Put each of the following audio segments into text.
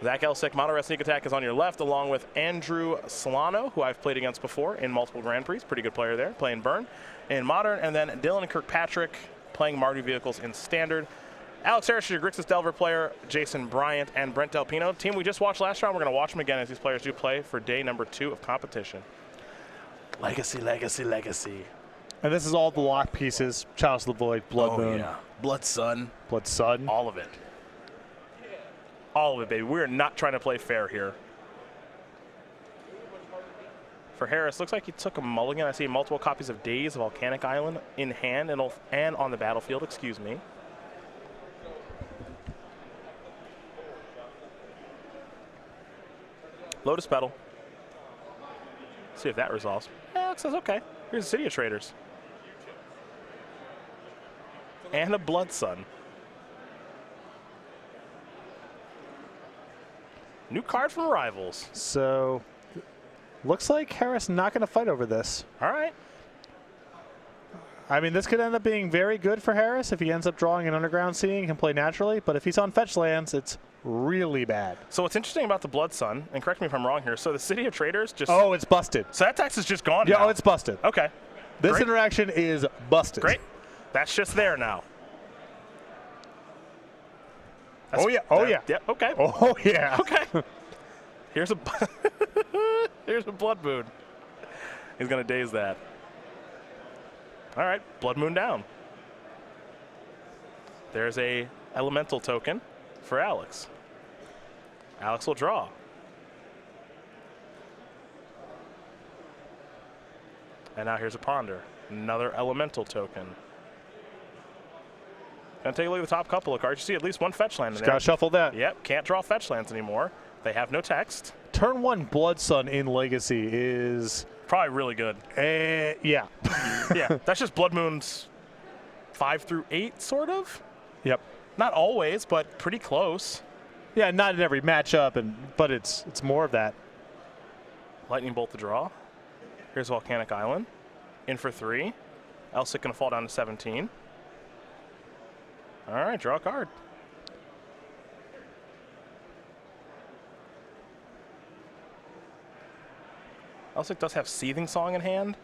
Zach Elsik, Mono Red Sneak Attack is on your left, along with Andrew Sullano, who I've played against before in multiple Grand Prix. Pretty good player there, playing Burn in Modern. And then Dylan Kirkpatrick playing Mardu vehicles in Standard. Alex Harris, your Grixis Delver player, Jason Bryant, and Brent Del Pino. Team we just watched last round, we're going to watch them again as these players do play for day number 2 of competition. Legacy, legacy, legacy. And this is all the lock pieces. Chalice of the Void, Blood Moon. Yeah. Blood Sun. Blood Sun. All of it. All of it, baby. We're not trying to play fair here. For Harris, looks like he took a mulligan. I see multiple copies of Days of Volcanic Island in hand and on the battlefield, excuse me. Lotus Petal. See if that resolves. Alex says, okay. Here's the City of Traders. And a Blood Sun. New card from Rivals. So, looks like Harris not going to fight over this. All right. I mean, this could end up being very good for Harris if he ends up drawing an Underground Sea and can play naturally. But if he's on fetch lands, it's really bad. So what's interesting about the Blood Sun, and correct me if I'm wrong here, so the City of Traders just... Oh, it's busted. So that tax is just gone Yeah, now. oh, it's busted. Okay. This Great. interaction is busted. Great. That's just there now. That's Oh, yeah. Oh, there. yeah. Yep, okay. Oh, yeah. Okay. Here's a here's a Blood Moon. He's going to daze that. All right, Blood Moon down. There's a Elemental token for Alex. Alex will draw. And now here's a Ponder. Another Elemental token. Gonna take a look at the top couple of cards. You see at least one fetch land in Just there. got to shuffle that. Yep, can't draw fetch lands anymore. They have no text. Turn 1 Blood Sun in Legacy is... Probably really good. Yeah. Yeah, that's just Blood Moons 5 through 8, sort of. Yep. Not always, but pretty close. Yeah, not in every matchup, but it's more of that. Lightning Bolt to draw. Here's Volcanic Island. In for 3. Elsik gonna fall down to 17. All right, draw a card. Elsik does have Seething Song in hand.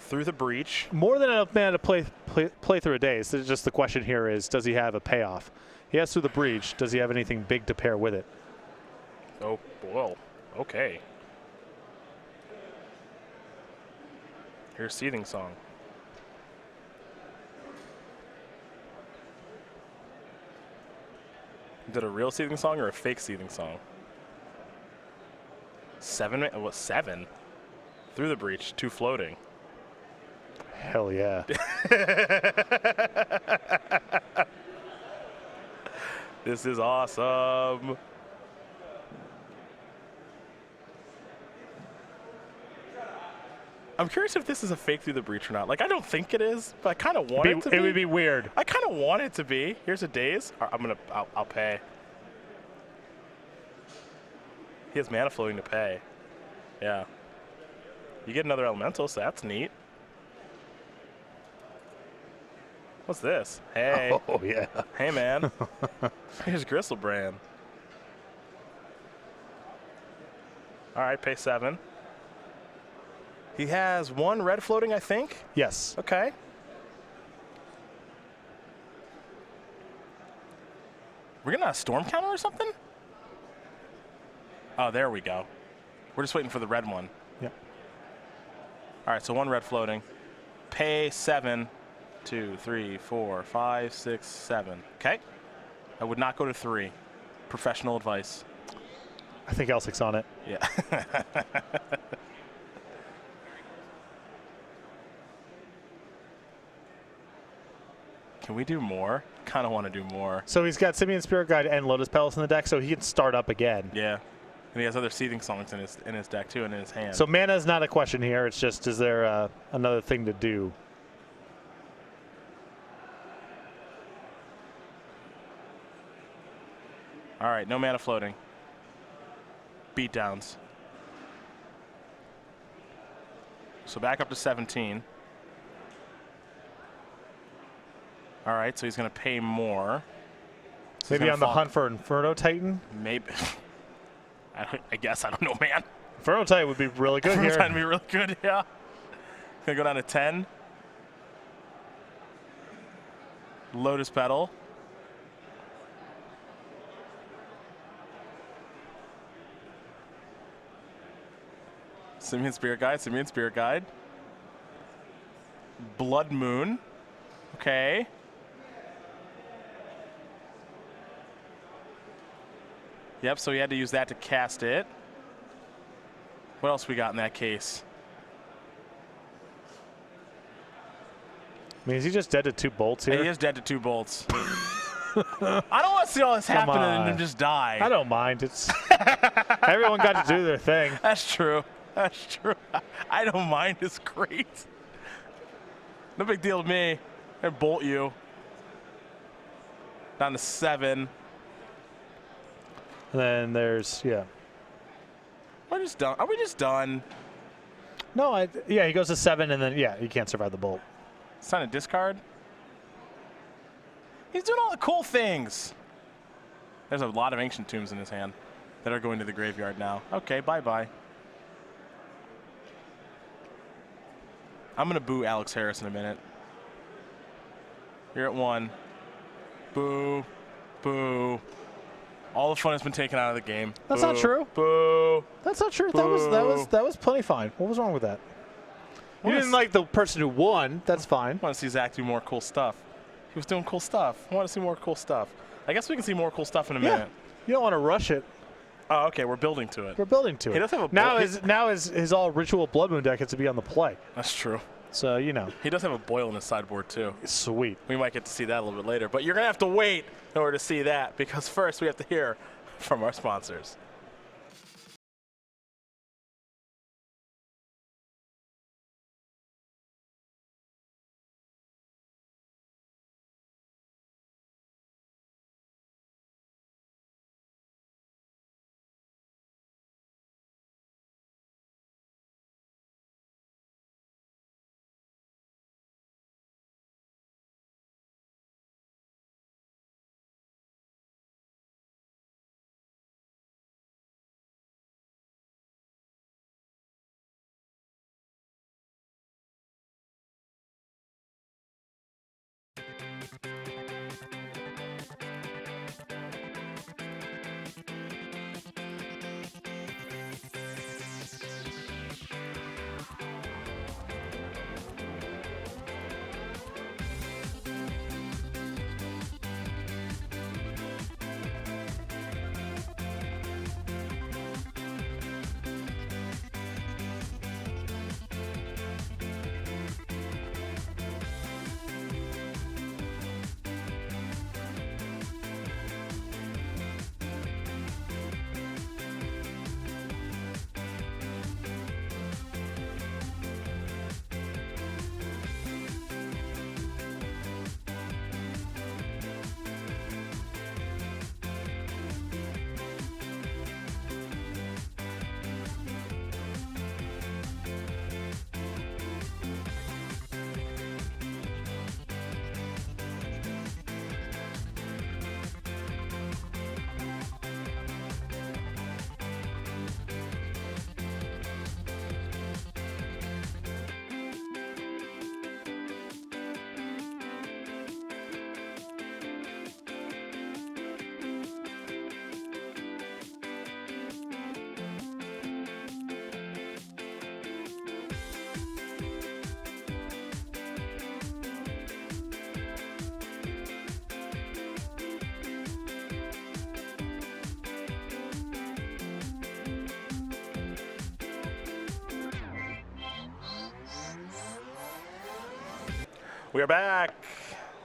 Through the Breach. More than enough mana to play through a day. So just the question here is, does he have a payoff? He has Through the Breach. Does he have anything big to pair with it? Oh, well, okay. Here's Seething Song. Is it a real Seething Song or a fake Seething Song? 7? What, 7? Through the Breach, 2 floating. Hell yeah. This is awesome. I'm curious if this is a fake Through the Breach or not. Like, I don't think it is, but I kind of want it to be. It would be weird. I kind of want it to be. Here's a Daze. I'll pay. He has mana floating to pay. Yeah. You get another Elemental, so that's neat. What's this? Hey. Oh, yeah. Hey, man. Here's Gristlebrand. All right, pay 7. He has 1 red floating, I think. Yes. Okay. We're getting a storm counter or something? Oh, there we go. We're just waiting for the red one. Yep. All right, so 1 red floating. Pay 7. 2, 3, 4, 5, 6, 7. Okay. I would not go to 3. Professional advice. I think Elsik's on it. Yeah. Can we do more? Kind of want to do more. So he's got Simian Spirit Guide and Lotus Palace in the deck, so he can start up again. Yeah. And he has other Seething Songs in his deck, too, and in his hand. So mana is not a question here. It's just, is there another thing to do? All right, no mana floating. Beatdowns. So back up to 17. All right, so he's going to pay more. So Maybe on the hunt for Inferno Titan? Maybe. I guess. I don't know, man. Inferno Titan would be really good here. Titan would be really good, yeah. Gonna go down to 10. Lotus Petal. Simian Spirit Guide, Simian Spirit Guide. Blood Moon. Okay. Yep, so he had to use that to cast it. What else we got in that case? I mean, is he just dead to 2 bolts here? He is dead to 2 bolts. I don't want to see all this happen and then just die. I don't mind. It's everyone got to do their thing. That's true. That's true. I don't mind. It's great. No big deal to me. I bolt you. Down to 7. And then there's, yeah. We're just done. Are we just done? No, yeah, he goes to 7, and then, yeah, he can't survive the bolt. It's time to discard. He's doing all the cool things. There's a lot of Ancient Tombs in his hand that are going to the graveyard now. Okay, bye-bye. I'm going to boo Alex Harris in a minute. You're at 1. Boo. Boo. All the fun has been taken out of the game. That's Boo. not true. Boo. That's not true. Boo. That was plenty fine. What was wrong with that? You didn't like the person who won. That's fine. I want to see Zach do more cool stuff. He was doing cool stuff. I want to see more cool stuff. I guess we can see more cool stuff in a minute. You don't want to rush it. Oh, okay. We're building to it. We're building to it. He does have a now his all ritual Blood Moon deck has to be on the play. That's true. So, you know. He does have a boil in his sideboard, too. Sweet. We might get to see that a little bit later. But you're going to have to wait in order to see that, because first we have to hear from our sponsors. We are back.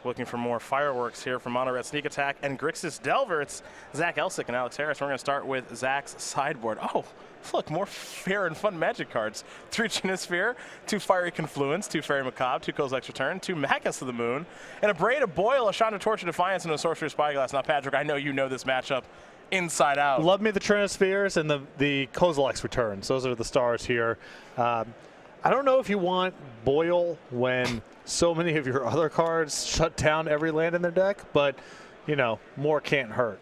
Looking for more fireworks here from Mono Red Sneak Attack and Grixis Delver. It's Zach Elsik and Alex Harris. We're going to start with Zach's sideboard. Oh, look, more fair and fun Magic cards. 3 Chinosphere, 2 Fiery Confluence, 2 Fairy Macabre, 2 Kozilek's Return, 2 Magus of the Moon, and a Braid of Boil, a Chandra Torch of Defiance, and a Sorcerer's Spyglass. Now, Patrick, I know you know this matchup inside out. Love me the Trinospheres and the Kozilek's Returns. Those are the stars here. I don't know if you want Boil when so many of your other cards shut down every land in their deck, but, you know, more can't hurt.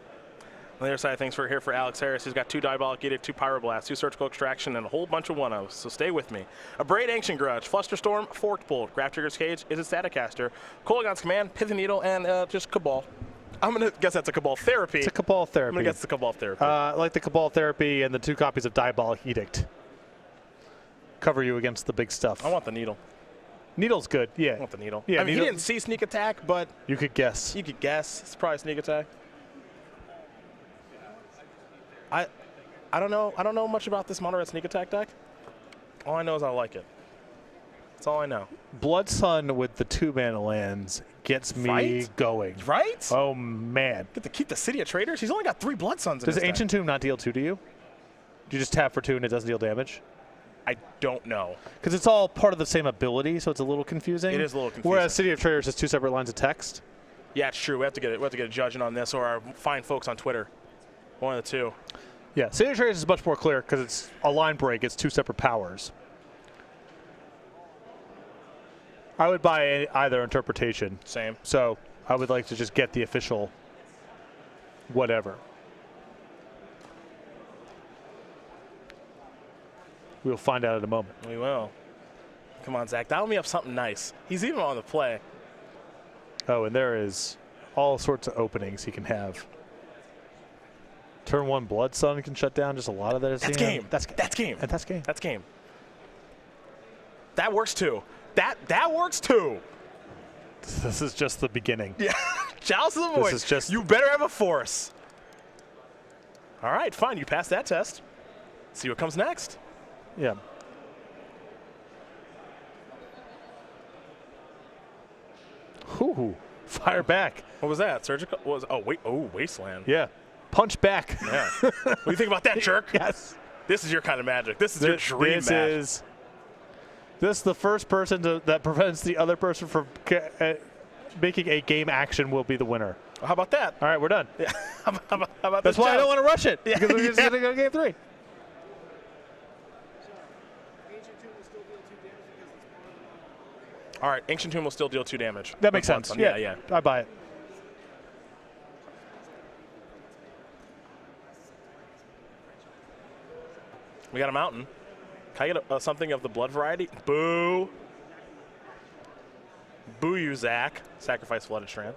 On the other side of things, we're here for Alex Harris, who's got 2 Diabolic Edict, 2 Pyroblast, 2 Surgical Extraction, and a whole bunch of 1-ofs, so stay with me. A Braid Ancient Grudge, Flusterstorm, Forked Bolt, Graph Trigger's Cage is a Staticaster, Kolaghan's Command, Pithy Needle, and just Cabal. I'm going to guess that's a Cabal Therapy. It's a Cabal Therapy. I'm going to guess it's a Cabal Therapy. Like the Cabal Therapy and the 2 copies of Diabolic Edict. Cover you against the big stuff. I want the Needle. Needle's good, yeah. I want the Needle. Yeah, I mean, Needle. he didn't see Sneak Attack, but You could guess. you could guess. It's probably Sneak Attack. I don't know much about this Mono Red Sneak Attack deck. All I know is I like it. That's all I know. Blood Sun with the 2-mana lands gets me Right? going. Right? Oh, man. Get to keep the City of Traders. He's only got 3 Blood Suns in Does his deck. Ancient Tomb not deal 2 to you? Do you just tap for 2 and it doesn't deal damage? I don't know. Because it's all part of the same ability, so it's a little confusing. It is a little confusing. Whereas City of Traders has 2 separate lines of text. Yeah, it's true. We have to get a judging on this, or our fine folks on Twitter. One of the 2. Yeah, City of Traders is much more clear because it's a line break. It's 2 separate powers. I would buy either interpretation. Same. So I would like to just get the official whatever. We'll find out in a moment. We will. Come on, Zach. Dial me up something nice. He's even on the play. Oh, and there is all sorts of openings he can have. Turn 1 Blood Sun can shut down just a lot of that. That's game. That's game. And that's game. That's game. That works too. That works too. This is just the beginning. Yeah. Chalice of the Void. This is just. You better have a force. All right, fine. You passed that test. See what comes next. Yeah. Ooh, fire back. What was that? Surgical? What was Wasteland. Yeah. Punch back. Yeah. What do you think about that, jerk? Yes. This is your kind of magic. This is your dream this magic. This is the first person that prevents the other person from making a game action will be the winner. How about that? All right, we're done. Yeah. How about That's this, why I don't want to rush it. Yeah, Because we're just going to go game 3. All right, Ancient Tomb will still deal 2 damage. That makes sense. Yeah. I buy it. We got a mountain. Can I get something of the blood variety? Boo. Boo you, Zach. Sacrifice Flooded Strand.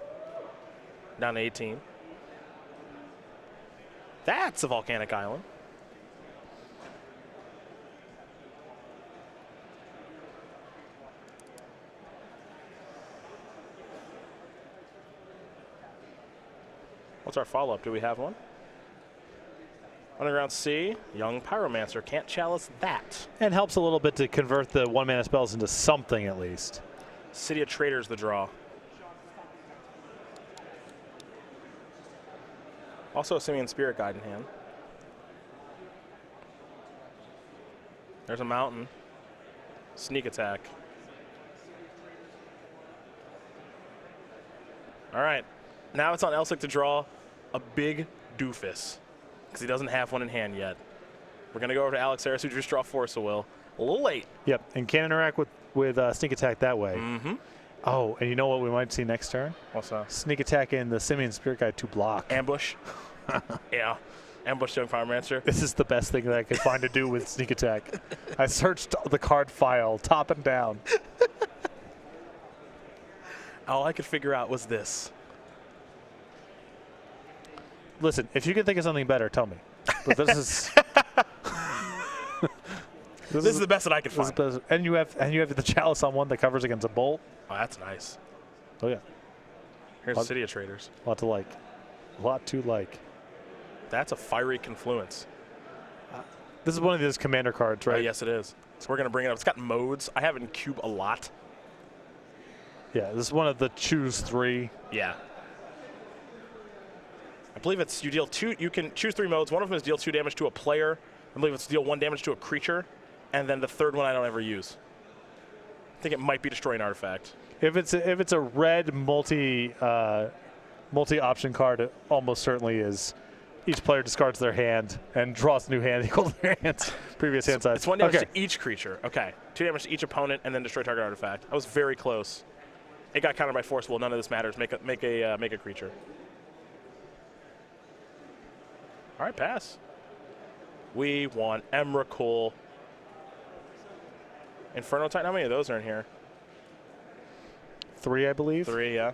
Down to 18. That's a volcanic island. What's our follow-up? Do we have one? Underground Sea, Young Pyromancer. Can't chalice that. And helps a little bit to convert the 1-mana spells into something at least. City of Traders, the draw. Also a Simian Spirit Guide in hand. There's a mountain. Sneak attack. All right. Now it's on Elsik to draw a big doofus because he doesn't have one in hand yet. We're going to go over to Alex Harris, who just draw Force of Will. A little late. Yep, and can't interact with sneak attack that way. Mm-hmm. Oh, and you know what we might see next turn? What's that? Sneak attack in the Simian Spirit Guide to block. Ambush. Yeah. Ambush Young Pyromancer. This is the best thing that I could find to do with sneak attack. I searched the card file, top and down. All I could figure out was this. Listen, if you can think of something better, tell me. But this is This is the best that I could this is find. best. And you have the chalice on one that covers against a bolt. Oh, that's nice. Oh yeah, Here's the City of Traders. a lot to like. A lot to like. That's a fiery confluence. This is one of those commander cards, right? Oh, yes, it is. So we're going to bring it up. It's got modes. I have it in Cube a lot. Yeah, this is one of the choose 3. Yeah. I believe it's you deal 2. You can choose 3 modes. One of them is deal 2 damage to a player. I believe it's deal 1 damage to a creature. And then the third one I don't ever use. I think it might be destroy an artifact. If it's a red multi-option card, it almost certainly is. Each player discards their hand and draws a new hand equal to their hand's previous hand size. It's 1 damage to each creature. Okay. 2 damage to each opponent, and then destroy target artifact. I was very close. It got countered by Force Will. None of this matters. Make a creature. All right, pass. We want Emrakul. Inferno Titan, how many of those are in here? 3, I believe. 3, yeah.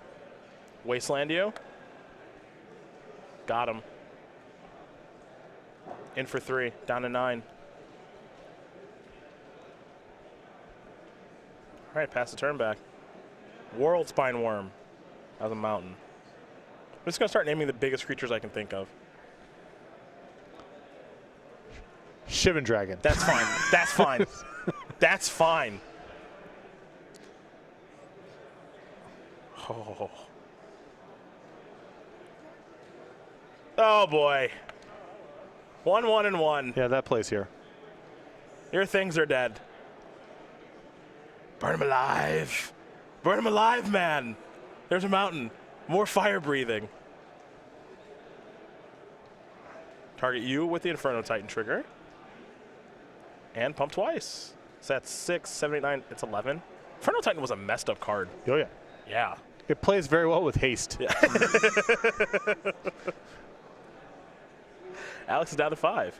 Wastelandio. Got him. In for 3, down to 9. All right, pass the turn back. World Spine Worm. That was a mountain. I'm just going to start naming the biggest creatures I can think of. Shivan Dragon. That's fine. That's fine. That's fine. Oh. Oh, boy. 1, 1, and 1. Yeah, that plays here. Your things are dead. Burn him alive. Burn him alive, man. There's a mountain. More fire breathing. Target you with the Inferno Titan trigger. And pump twice. So that's 6, 7, 8, 9. It's 11. Inferno Titan was a messed up card. Oh, yeah. Yeah. It plays very well with haste. Yeah. Alex is down to 5.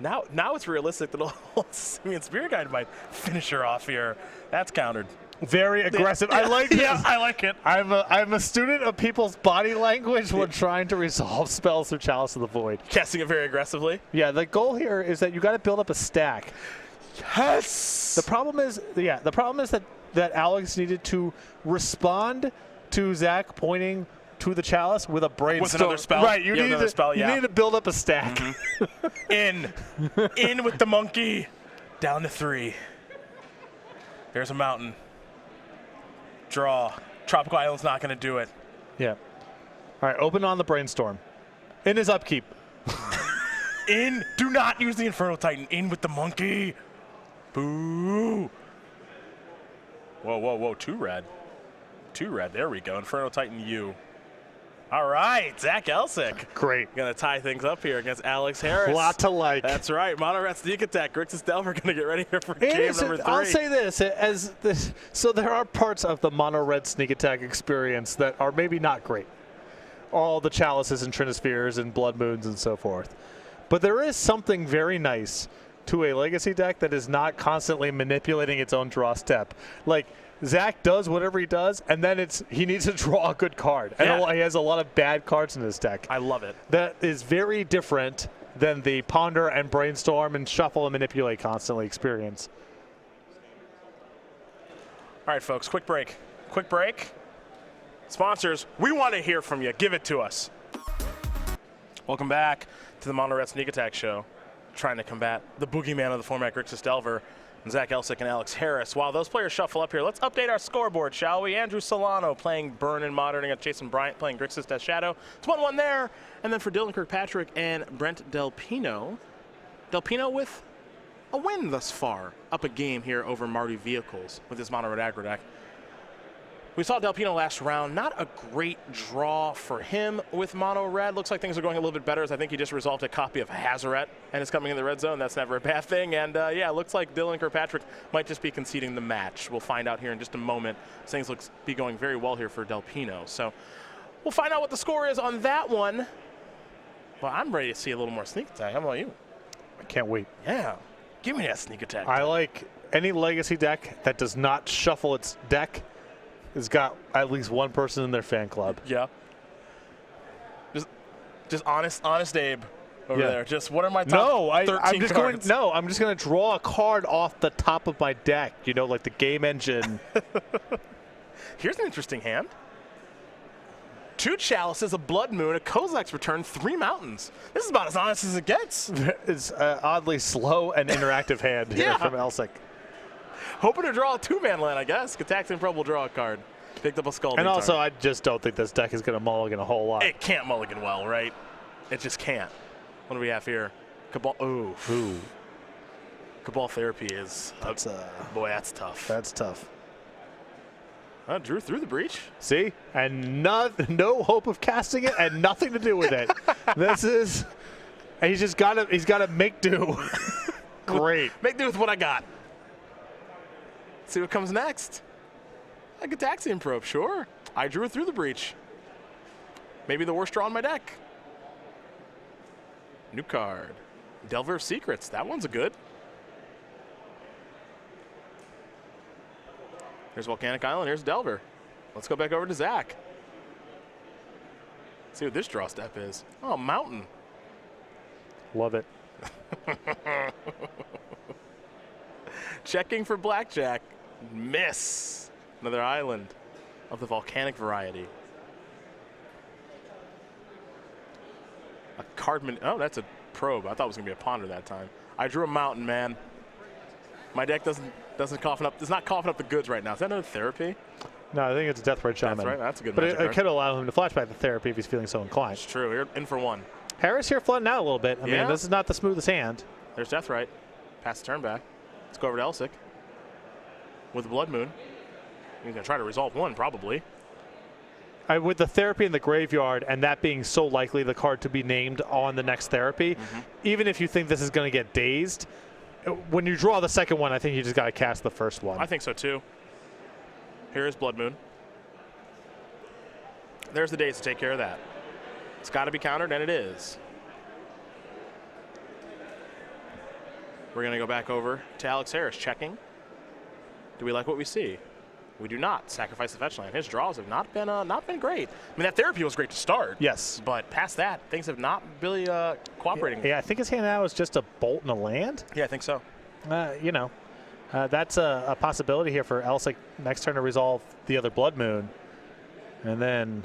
Now it's realistic that Simeon Spirit Guide might finish her off here. That's countered. Very aggressive. I like this. Yeah, I like it. I'm a student of people's body language when trying to resolve spells through Chalice of the Void. Casting it very aggressively. Yeah, the goal here is that you got to build up a stack. Yes. The problem is that Alex needed to respond to Zach pointing to the Chalice with a brainstorm. With another spell. Right, you need to build up a stack. Mm-hmm. In with the monkey. Down to 3. There's a mountain. Draw. Tropical Island's not going to do it. Yeah. All right, open on the brainstorm. In his upkeep. In. Do not use the Inferno Titan. In with the monkey. Boo. Whoa, whoa, whoa. 2 red. 2 red. There we go. Inferno Titan U. All right, Zach Elsik. Great. Going to tie things up here against Alex Harris. A lot to like. That's right. Mono Red Sneak Attack. Grixis Delver going to get ready here for game number 3. I'll say this, so there are parts of the Mono Red Sneak Attack experience that are maybe not great. All the Chalices and Trinispheres and Blood Moons and so forth. But there is something very nice to a Legacy deck that is not constantly manipulating its own draw step. Like, Zach does whatever he does, and then he needs to draw a good card. And he has a lot of bad cards in his deck. I love it. That is very different than the ponder and brainstorm and shuffle and manipulate constantly experience. All right, folks, quick break. Quick break. Sponsors, we want to hear from you. Give it to us. Welcome back to the Mono Red Sneak Attack Show. Trying to combat the boogeyman of the format, Grixis Delver. Zach Elsik and Alex Harris. While those players shuffle up here, let's update our scoreboard, shall we? Andrew Sullano playing Burn in Modern against Jason Bryant playing Grixis Death Shadow. It's 1-1 there. And then for Dylan Kirkpatrick and Brent Del Pino with a win thus far. Up a game here over Marty Vehicles with his Mono Red aggro deck. We saw Del Pino last round. Not a great draw for him with Mono Red. Looks like things are going a little bit better as I think he just resolved a copy of Hazaret and is coming in the red zone. That's never a bad thing. And yeah, looks like Dylan Kirkpatrick might just be conceding the match. We'll find out here in just a moment. Things looks be going very well here for Del Pino. So we'll find out what the score is on that one. Well, I'm ready to see a little more sneak attack. How about you? I can't wait. Yeah. Give me that sneak attack. I like any Legacy deck that does not shuffle its deck. Has got at least one person in their fan club. Yeah. Just honest Abe over there. Just what are my top 13 cards? I'm just going to draw a card off the top of my deck. You know, like the game engine. Here's an interesting hand. 2 Chalices, a Blood Moon, a Kozilek's Return, 3 Mountains. This is about as honest as it gets. It's an oddly slow and interactive hand here from Elsik. Hoping to draw a 2-man land, I guess. Gataxian Probe will draw a card. Picked up a Scalding And also, target. I just don't think this deck is going to mulligan a whole lot. It can't mulligan well, right? It just can't. What do we have here? Cabal. Ooh. Cabal Therapy is. Boy, that's tough. That's tough. Drew through the breach. See? And no hope of casting it and nothing to do with it. This is. He's just got to make do. Great. Make do with what I got. See what comes next. A Gataxian Probe, sure. I drew it through the breach. Maybe the worst draw on my deck. New card. Delver of Secrets. That one's a good. Here's Volcanic Island. Here's Delver. Let's go back over to Zach. See what this draw step is. Oh, Mountain. Love it. Checking for Blackjack. Miss. Another island of the volcanic variety. A Cardman. Oh, that's a probe. I thought it was going to be a ponder that time. I drew a Mountain, man. My deck doesn't cough up. It's not coughing up the goods right now. Is that another therapy? No, I think it's a Deathrite Shaman. That's right. That's a good. But magic it card. could allow him to flashback the therapy if he's feeling so inclined. It's true. You're in for one. Harris here flooding out a little bit. I mean, this is not the smoothest hand. There's Deathrite. Pass the turn back. Let's go over to Elsik with the Blood Moon. He's going to try to resolve one, probably. With the therapy in the graveyard and that being so likely the card to be named on the next therapy, even if you think this is going to get dazed, when you draw the second one, I think you just got to cast the first one. I think so, too. Here is Blood Moon. There's the daze to take care of that. It's got to be countered, and it is. We're going to go back over to Alex Harris, checking. Do we like what we see? We do not. Sacrifice the fetch land. His draws have not been great. I mean, that therapy was great to start. Yes. But past that, things have not really cooperating. Yeah, I think his hand now is just a bolt and a land. Yeah, I think so. You know, that's a possibility here for Elsik next turn to resolve the other Blood Moon. And then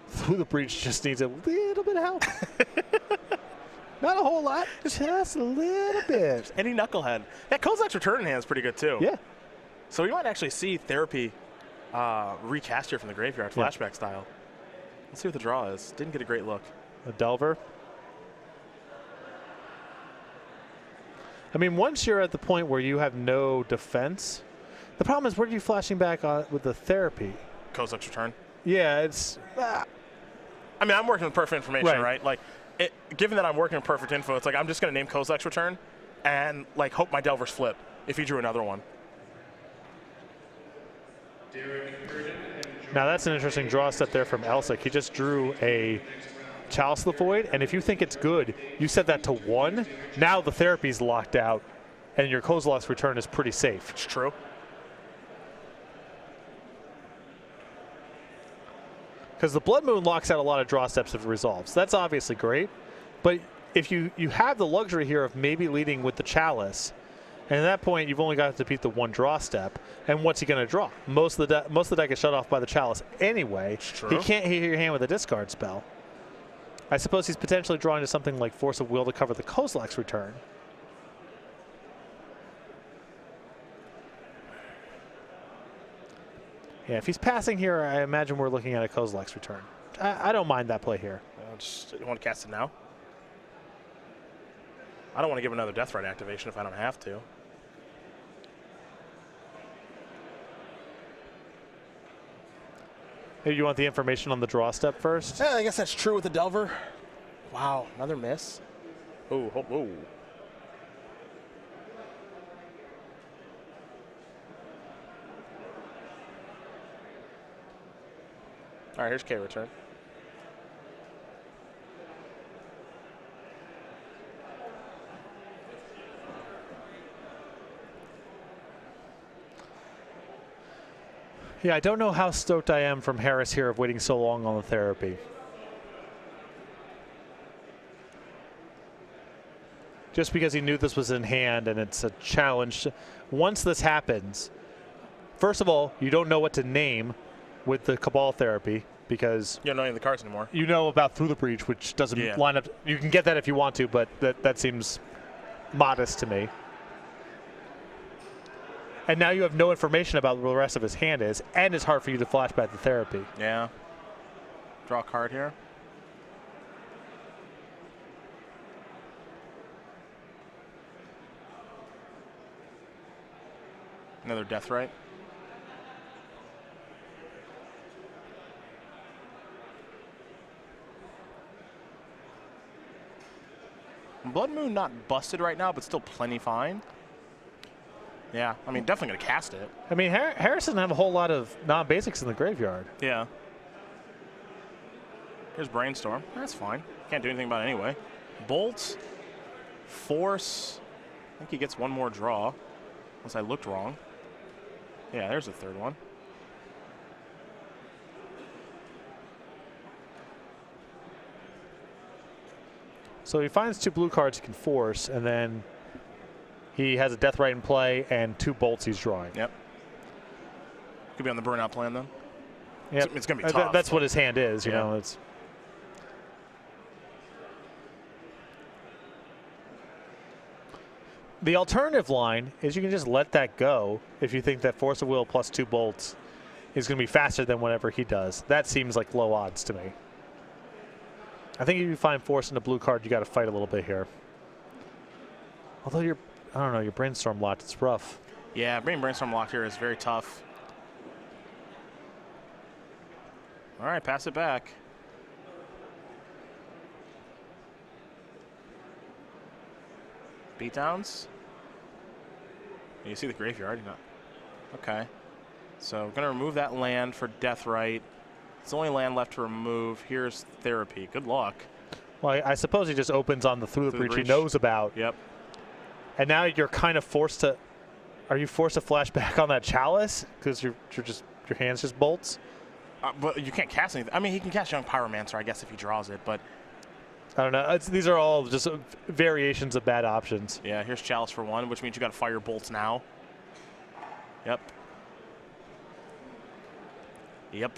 Through the Breach just needs a little bit of help. Not a whole lot, just a little bit. Any knucklehead. That Kozak's return in hand is pretty good, too. Yeah. So we might actually see therapy recast here from the graveyard, flashback style. Let's see what the draw is. Didn't get a great look. A Delver. I mean, once you're at the point where you have no defense, the problem is, where are you flashing back on with the therapy? Kozak's return. Yeah, it's. I mean, I'm working with perfect information, right? Like, given that I'm working with perfect info, it's like I'm just going to name Kozak's return and like hope my Delvers flip if he drew another one. Now that's an interesting draw step there from Elsik. He just drew a Chalice of the Void, and if you think it's good, you set that to 1. Now the therapy's locked out, and your Kozak's return is pretty safe. It's true. Because the Blood Moon locks out a lot of draw steps if it resolves. That's obviously great, but if you have the luxury here of maybe leading with the Chalice, and at that point you've only got to beat the 1 draw step, and what's he going to draw? Most of the deck is shut off by the Chalice anyway. He can't hit your hand with a discard spell. I suppose he's potentially drawing to something like Force of Will to cover the Kozak's return. Yeah, if he's passing here, I imagine we're looking at a Kozak's return. I don't mind that play here. You want to cast it now? I don't want to give another Deathrite activation if I don't have to. Hey, you want the information on the draw step first? Yeah, I guess that's true with the Delver. Wow, another miss. Oh. All right, here's K return. Yeah, I don't know how stoked I am from Harris here of waiting so long on the therapy. Just because he knew this was in hand and it's a challenge. Once this happens, first of all, you don't know what to name with the Cabal therapy because you don't know any of the cards anymore. You know about Through the Breach, which doesn't line up. You can get that if you want to, but that seems modest to me. And now you have no information about what the rest of his hand is, and it's hard for you to flashback the therapy. Yeah. Draw a card here. Another Deathrite. Blood Moon not busted right now, but still plenty fine. Yeah, I mean, definitely going to cast it. I mean, Harris doesn't have a whole lot of non-basics in the graveyard. Yeah. Here's Brainstorm. That's fine. Can't do anything about it anyway. Bolt, force. I think he gets one more draw, unless I looked wrong. Yeah, there's a third one. So he finds 2 blue cards he can force, and then he has a death right in play and 2 bolts he's drawing. Yep. Could be on the burnout plan then. Yep. It's going to be tough. That's what his hand is, you Yeah. know. It's the alternative line is you can just let that go if you think that force of will plus 2 bolts is going to be faster than whatever he does. That seems like low odds to me. I think if you find force in the blue card, you got to fight a little bit here. Although I don't know, your brainstorm locked, it's rough. Yeah, being brainstorm locked here is very tough. All right, pass it back. Beatdowns. You see the graveyard? You're not. Okay. So going to remove that land for Death Right. It's the only land left to remove. Here's Therapy. Good luck. Well, I suppose he just opens on the through the breach he knows about. Yep. And now you're kind of forced to. Are you forced to flash back on that chalice because your hand's just bolts? But you can't cast anything. I mean, he can cast Young Pyromancer, I guess, if he draws it. But I don't know. These are all just variations of bad options. yeah, here's Chalice for 1, which means you got to fire bolts now. Yep. Yep.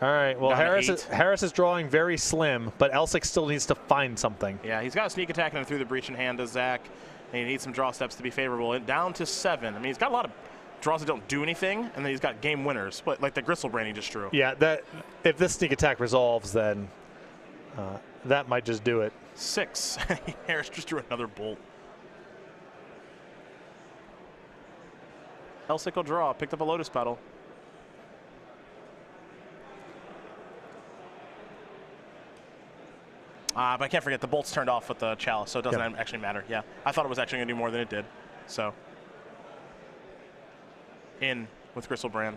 All right. Well, Down to 8. Harris is drawing very slim, but Elsik still needs to find something. Yeah, he's got a sneak attack and through the breach in hand to Zach. And he needs some draw steps to be favorable. And down to 7. I mean, he's got a lot of draws that don't do anything, and then he's got game winners, but like the Gristlebrand he just drew. Yeah, that if this sneak attack resolves, then that might just do it. 6. Harris just drew another bolt. Elsik will draw. Picked up a Lotus Petal. But I can't forget the bolts turned off with the Chalice, so it doesn't actually matter. Yeah, I thought it was actually going to do more than it did. So in with Gristlebrand.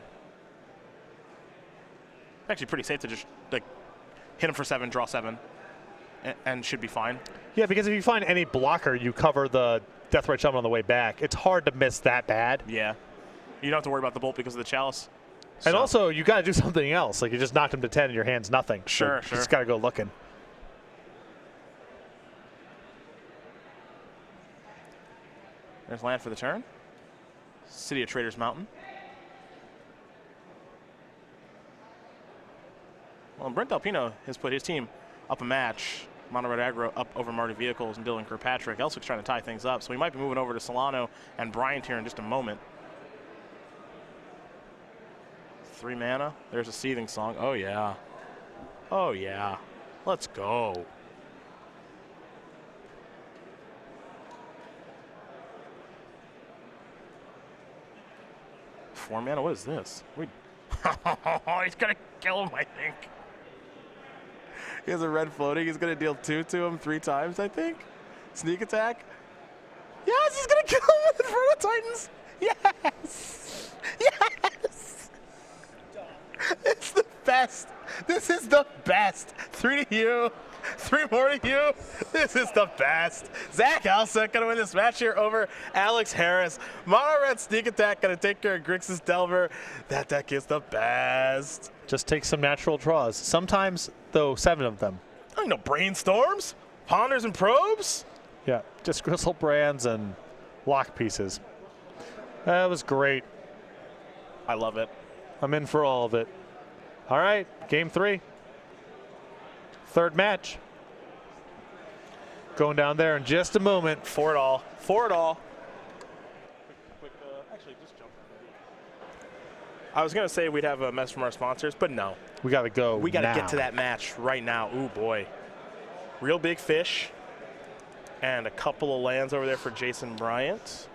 Actually pretty safe to just like hit him for 7, draw 7, and should be fine. Yeah, because if you find any blocker, you cover the Deathrite Shaman on the way back. It's hard to miss that bad. Yeah. You don't have to worry about the bolt because of the Chalice. And also, you got to do something else. Like, you just knocked him to 10 and your hand's nothing. Sure, so sure. You just got to go looking. There's land for the turn. City of Traders Mountain. Well, Brent Pino has put his team up a match. Mono Red Aggro up over Marty Vehicles and Dylan Kirkpatrick. Elsik's trying to tie things up, so we might be moving over to Sullano and Bryant here in just a moment. 3 mana. There's a Seething Song. Oh, yeah. Oh, yeah. Let's go. Four mana? What is this? He's going to kill him, I think. He has a red floating. He's going to deal 2 to him 3 times, I think. Sneak attack. Yes, he's going to kill him with Inferno Titans. Yes. Yes. It's the best. This is the best. 3 to you. 3 more to you. This is the best. Zach Elsik going to win this match here over Alex Harris. Mono Red Sneak Attack going to take care of Grixis Delver. That deck is the best. Just take some natural draws. Sometimes, though, 7 of them. I don't know, brainstorms, ponders and probes. Yeah, just Gristlebrand and lock pieces. That was great. I love it. I'm in for all of it. All right, game 3. 3rd match. Going down there in just a moment. For it all. For it all. Actually, just jump. I was going to say we'd have a message from our sponsors, but no. We got to go. We got to get to that match right now. Ooh, boy. Real big fish. And a couple of lands over there for Jason Bryant.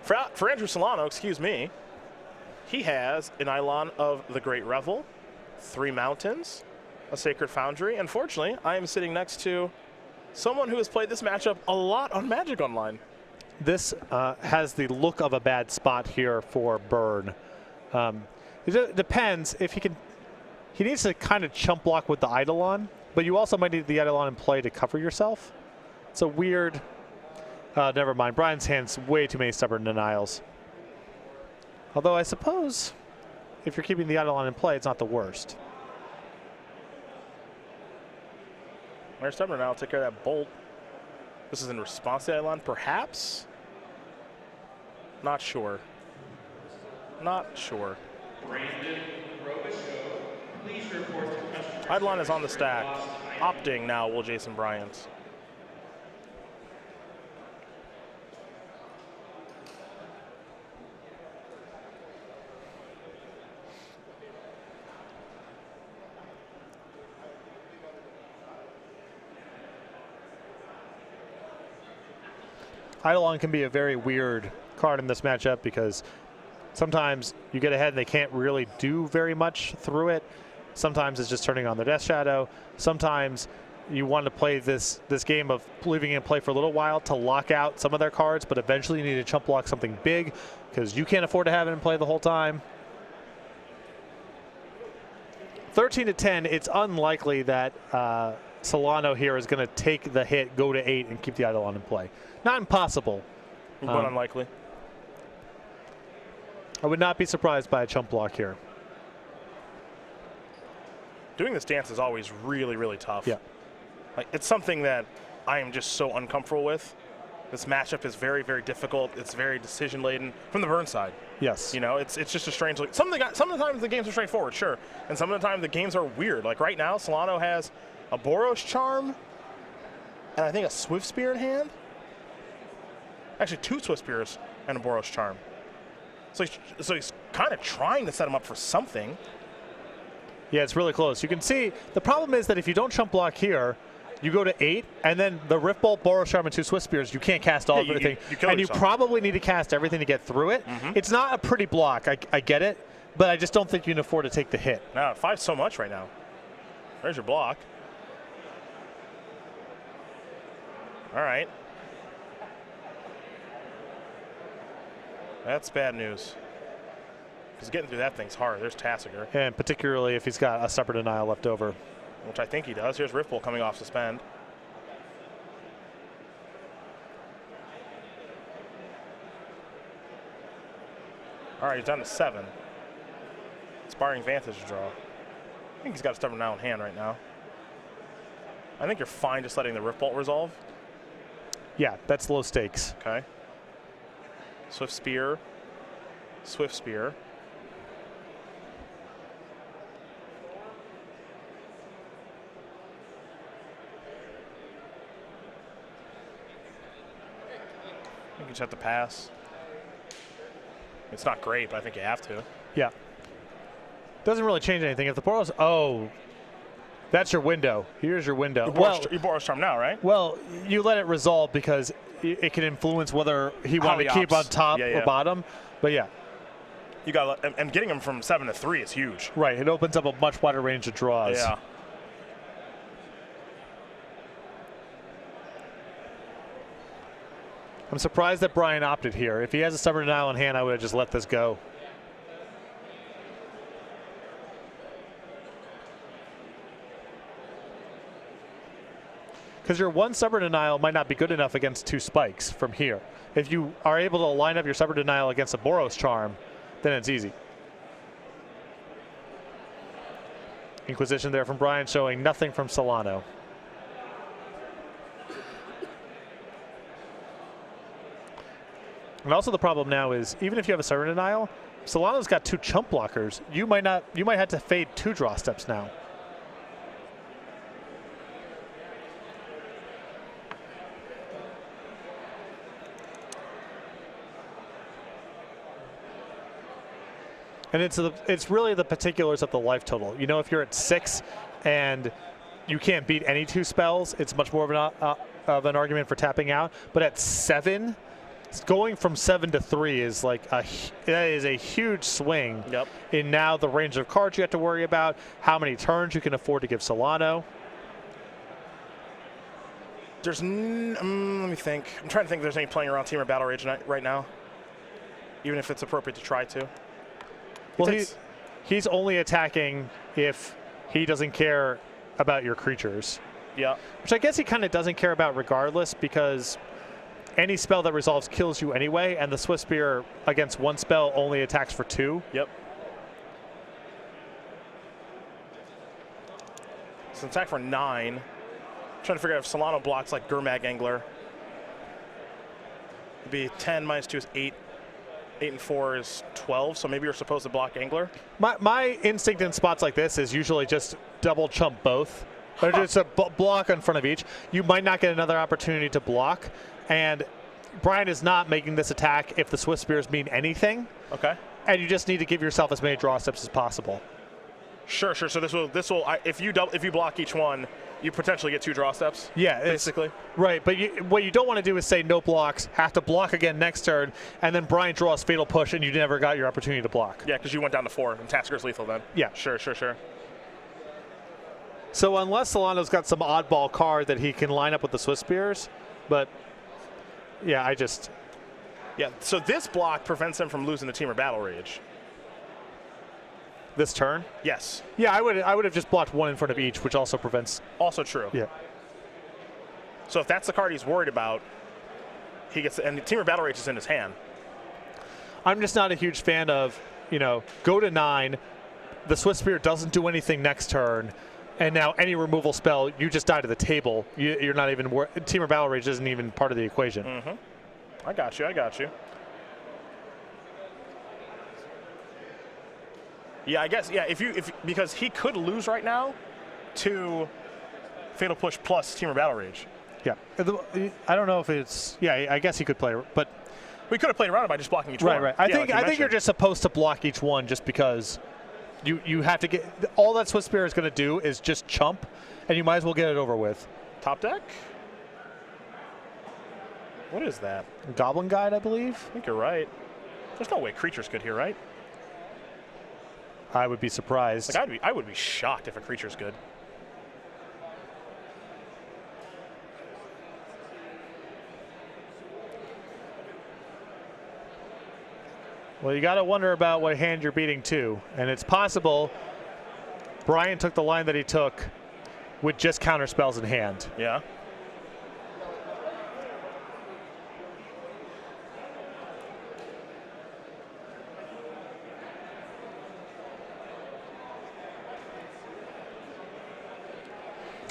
For Andrew Sullano, excuse me, he has an Eidolon of the Great Revel, 3 mountains, a Sacred Foundry. Unfortunately, I am sitting next to someone who has played this matchup a lot on Magic Online. This has the look of a bad spot here for Burn. It depends if he can. He needs to kind of chump block with the Eidolon but you also might need the Eidolon in play to cover yourself. It's a weird. Never mind. Bryant's hand's way too many stubborn denials. Although I suppose if you're keeping the Eidolon in play, it's not the worst. There's stubborn now. Take care of that bolt. This is in response to Eidolon, perhaps? Not sure. Not sure. Eidolon is on the stack. Opting now will Jason Bryant. Eidolon can be a very weird card in this matchup because sometimes you get ahead and they can't really do very much through it. Sometimes it's just turning on their Death Shadow. Sometimes you want to play this game of leaving it in play for a little while to lock out some of their cards, but eventually you need to chump block something big because you can't afford to have it in play the whole time. 13 to 10, it's unlikely that Sullano here is going to take the hit, go to 8, and keep the Eidolon in play. Not impossible. But unlikely. I would not be surprised by a chump block here. Doing this dance is always really, really tough. Yeah. Like, it's something that I am just so uncomfortable with. This matchup is very, very difficult. It's very decision-laden from the burn side. Yes. You know, it's just a strange. Some of the times the games are straightforward, sure, and some of the time the games are weird. Like right now, Sullano has a Boros Charm and I think a Swift Spear in hand. Actually, 2 Swift Spears and a Boros Charm. So he's kind of trying to set him up for something. Yeah, it's really close. You can see the problem is that if you don't chump block here, you go to 8, and then the Rift Bolt, Boros Charm, and 2 Swift Spears, you can't cast everything. And you probably need to cast everything to get through it. It's not a pretty block. I get it, but I just don't think you can afford to take the hit. No, 5's so much right now. There's your block. All right. That's bad news. Because getting through that thing's hard. There's Tassiger. And particularly if he's got a Stubborn Denial left over. Which I think he does. Here's Riftbolt coming off suspend. All right, he's down to 7. Inspiring Vantage draw. I think he's got a Stubborn Denial in hand right now. I think you're fine just letting the Riftbolt resolve. Yeah, that's low stakes. Okay. Swift Spear. Swift Spear. You just have to pass. It's not great, but I think you have to. Yeah. Doesn't really change anything. If the Boros, oh, that's your window. Here's your window. You Boros Charm now, right? Well, you let it resolve because it can influence whether he wanted to keep on top or bottom. But yeah. You got, and getting him from 7 to 3 is huge. Right. It opens up a much wider range of draws. Yeah. I'm surprised that Bryant opted here. If he has a Stubborn Denial in hand, I would have just let this go. Because your 1 Stubborn Denial might not be good enough against 2 spikes from here. If you are able to line up your Stubborn Denial against a Boros Charm, then it's easy. Inquisition there from Bryant, showing nothing from Sullano. And also the problem now is, even if you have a Stubborn Denial, Sullano's got 2 chump blockers. You might have to fade 2 draw steps now. And it's really the particulars of the life total. You know, if you're at 6 and you can't beat any 2 spells, it's much more of an argument for tapping out. But at 7, going from 7 to 3 is like that is a huge swing. Yep. In now the range of cards you have to worry about, how many turns you can afford to give Sullano. There's, let me think. I'm trying to think if there's any playing around Team or Battle Rage right now, even if it's appropriate to try to. Well, he's only attacking if he doesn't care about your creatures. Yeah. Which I guess he kind of doesn't care about regardless, because any spell that resolves kills you anyway, and the Swift Spear against one spell only attacks for 2. Yep. So attack for 9. Trying to figure out if Sullano blocks like Gurmag Angler. It'd be 10 minus 2 is 8. 8 and 4 is 12, so maybe you're supposed to block Angler. My instinct in spots like this is usually just double chump both. Or just a block in front of each. You might not get another opportunity to block, and Bryant is not making this attack if the Swift Spears mean anything. Okay. And you just need to give yourself as many draw steps as possible. Sure. So this will if you block each one, you potentially get 2 draw steps. Yeah, basically. Right, but what you don't want to do is say no blocks, have to block again next turn, and then Bryant draws Fatal Push, and you never got your opportunity to block. Yeah, because you went down to 4, and Tasker's lethal then. Yeah. Sure. So unless Sullano's got some oddball card that he can line up with the Swift Spears, but yeah, Yeah, so this block prevents him from losing the Teamer Battle Rage. This turn? Yes. Yeah, I would have just blocked 1 in front of each, which also prevents. Also true. Yeah. So if that's the card he's worried about, he gets, and the Teamer Battle Rage is in his hand. I'm just not a huge fan of, go to 9, the Swift Spear doesn't do anything next turn, and now any removal spell, you just die to the table. You're not even, Teamer Battle Rage isn't even part of the equation. Mm-hmm. I got you. Yeah, I guess, yeah, because he could lose right now to Fatal Push plus Teamer Battle Rage. Yeah. I don't know if it's, yeah, I guess he could play, but. We could have played around it by just blocking each one. Right. I think you're just supposed to block each one just because you have to get, all that Swift Spear is going to do is just chump, and you might as well get it over with. Top deck? What is that? Goblin Guide, I believe. I think you're right. There's no way creature's good here, right? I would be surprised. Like I would be shocked if a creature's good. Well, you got to wonder about what hand you're beating too, and it's possible Bryant took the line that he took with just counter spells in hand. Yeah.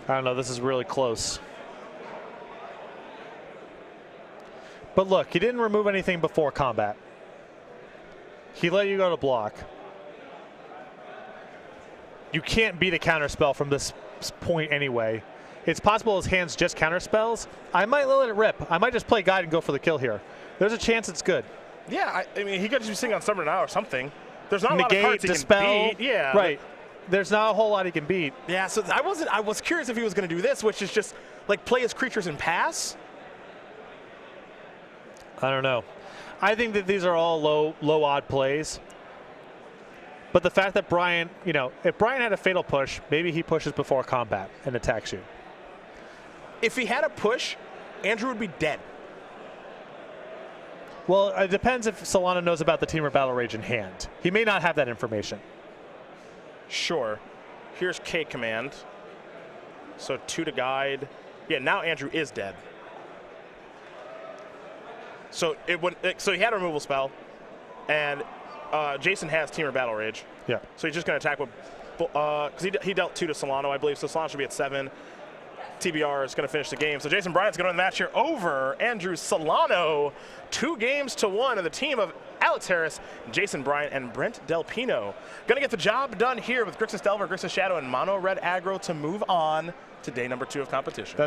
I don't know, this is really close. But look, he didn't remove anything before combat. He let you go to block. You can't beat a counter spell from this point anyway. It's possible his hand's just counter spells. I might let it rip. I might just play guide and go for the kill here. There's a chance it's good. Yeah, I mean, he could just be sitting on Summoner now or something. There's not a lot of Negate, cards he dispel, can beat. Yeah. Right. There's not a whole lot he can beat. Yeah, so I was curious if he was going to do this, which is just like play his creatures and pass. I don't know. I think that these are all low odd plays. But the fact that Bryant, if Bryant had a Fatal Push, maybe he pushes before combat and attacks you. If he had a push, Andrew would be dead. Well, it depends if Sullano knows about the Teamer Battle Rage in hand. He may not have that information. Sure. Here's K command. So 2 to guide. Yeah, now Andrew is dead. So so he had a removal spell, and Jason has Teamer Battle Rage. Yeah. So he's just going to attack with, because he dealt 2 to Sullano, I believe. So Sullano should be at 7. TBR is going to finish the game. So Jason Bryant's going to win the match here over Andrew Sullano. 2-1 of the team of Alex Harris, Jason Bryant, and Brent Del Pino. Going to get the job done here with Grixis Delver, Grixis Shadow, and Mono Red Aggro to move on to day number 2 of competition.